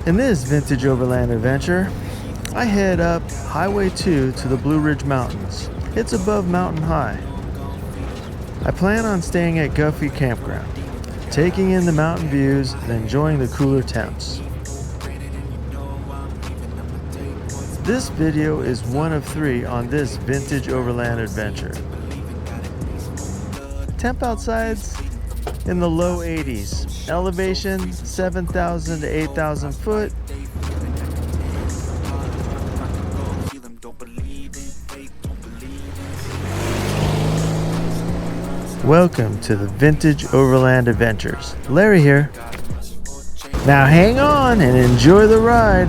In this vintage overland adventure, I head up Highway 2 to the Blue Ridge Mountains. It's above mountain high. I plan on staying at Guffy Campground, taking in the mountain views and enjoying the cooler temps. This video is one of 3 on this vintage overland adventure. Temp outside's in the low 80s, elevation 7,000 to 8,000 foot. Welcome to the Vintage Overland Adventures. Larry here. Now hang on and enjoy the ride.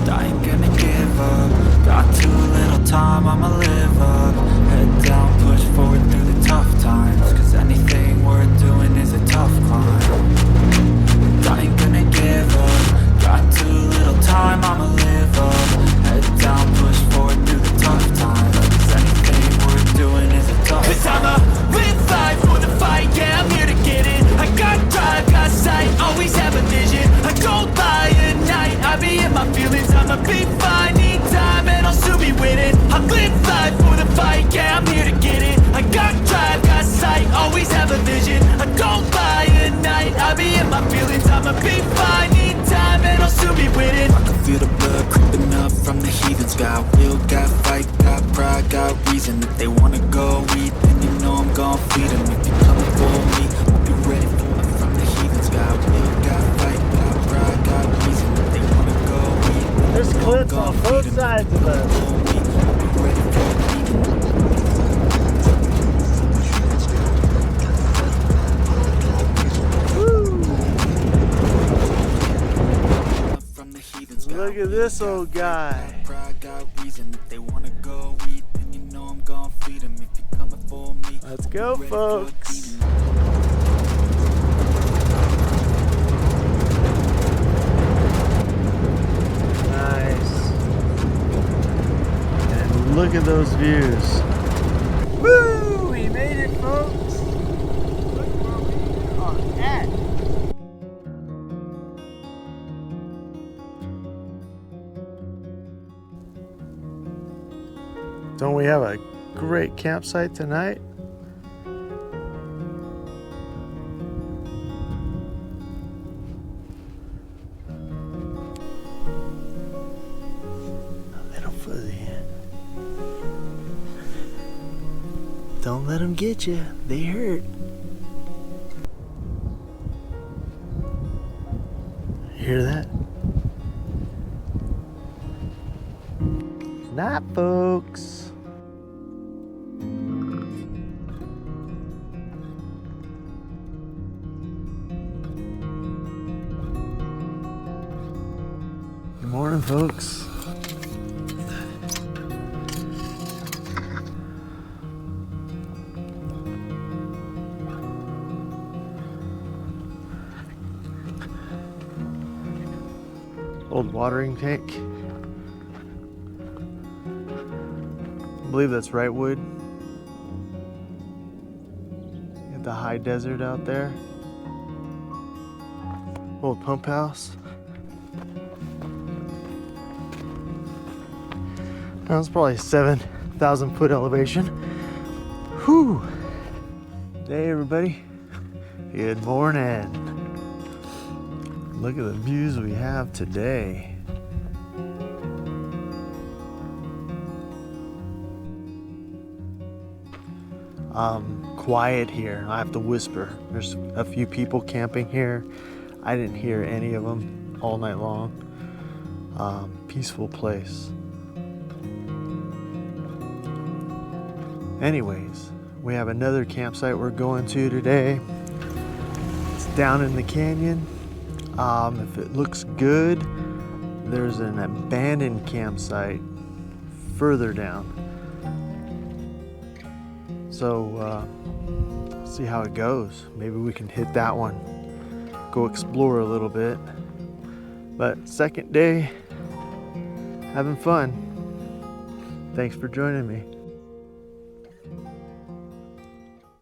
I ain't gonna give up. Got too little time, I'ma live up. Head down, push forward through the tough times. Cause anything worth doing is a tough climb. I ain't gonna give up. Got too little time, I'ma live up. Head down, push forward through the tough times. Cause anything worth doing is a tough climb. Cause I'ma live life for the fight, yeah, I'm here to get it. I got drive, got sight, always have a vision. I don't lie at night, I be in my feelings. I'ma be fine, need time, and I'll soon be winning. I live life for the fight, yeah, I'm here to get it. I got drive, got sight, always have a vision. I don't lie at night, I be in my feelings. I'ma be fine, need time, and I'll soon be winning. I can feel the blood creeping up from the heathens. Got will, got fight, got pride, got reason. If they wanna go eat, then you know I'm gon' feed them. If you coming for me, hope you ready for it from the heathens. Got will, got fight, got pride, got reason. If they wanna go eat, There's cliffs on both sides of us. Look at this old guy. Let's go, folks. Nice. And look at those views. Woo! We made it, folks. Look where we are at. Don't we have a great campsite tonight? A little fuzzy. Don't let them get you. They hurt. Hear that? Night, folks. Good morning, folks. Old watering tank. I believe that's right wood. You have the high desert out there. Old pump house. That was probably 7,000 foot elevation. Whew. Hey everybody. Good morning. Look at the views we have today. Quiet here. I have to whisper. There's a few people camping here. I didn't hear any of them all night long. Peaceful place. Anyways, we have another campsite we're going to today. It's down in the canyon. If it looks good, there's an abandoned campsite further down. So see how it goes. Maybe we can hit that one, go explore a little bit. But second day, having fun. Thanks for joining me.